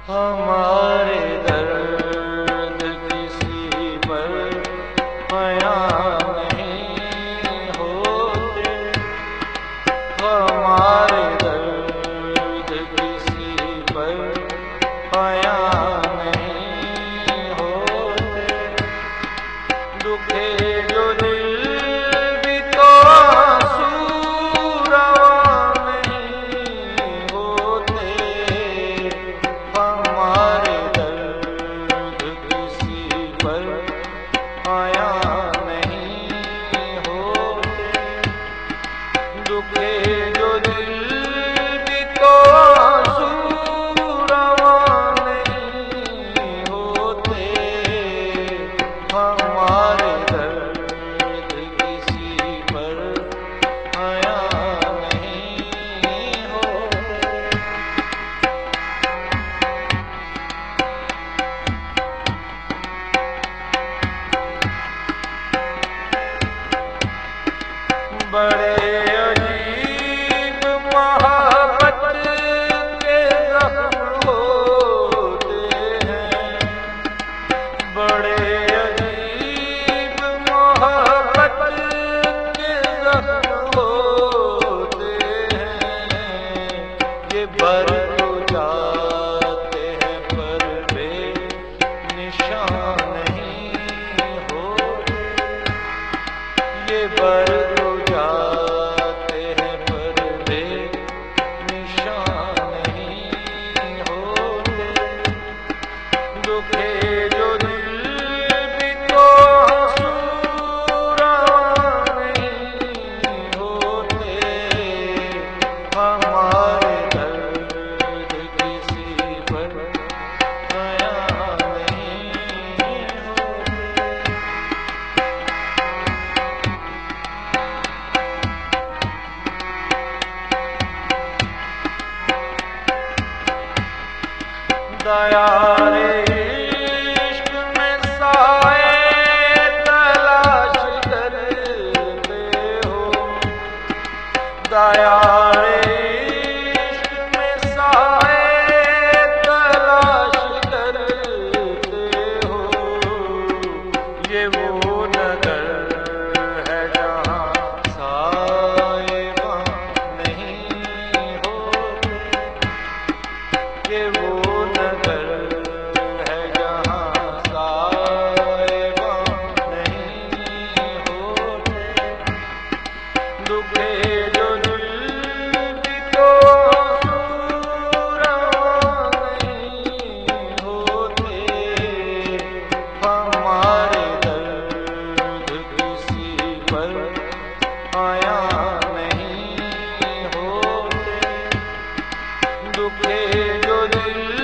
ہمارے درد کسی پر عیاں نہیں ہوتے، ہمارے درد کسی پر عیاں نہیں ہوتے، دکھے جو دل بھی تو آنسو رواں نہیں ہوتے، ہمارے درد کسی پر عیاں نہیں ہوتے، دکھے جو دل بھی تو آنسو رواں نہیں ہوتے، ہمارے درد کسی پر عیاں نہیں ہوتے۔ بڑے عجیب محبت کے زخم ہوتے ہیں، بڑے عجیب محبت کے زخم ہوتے ہیں، یہ بر تو جاتے ہیں پر بے نشان نہیں ہوتے، یہ بر تو جاتے ہیں پر بے نشان نہیں ہوتے، دکھے جو دل بھی تو آنسو رواں نہیں ہوتے، ہمارے درد کسی پر عیاں نہیں ہوتے۔ دیار عشق میں سائے تلاش کرتے ہو، دیار عشق میں سائے تلاش کرتے ہو، یہ وہ نگر ہے جہاں سائے نہیں ہوتے، یہ وہ نگر ہے جہاں سائباں نہیں ہوتے، دکھے جو دل بھی تو آنسو رواں نہیں ہوتے، ہمارے درد کسی پر عیاں نہیں ہوتے، دکھے جو دل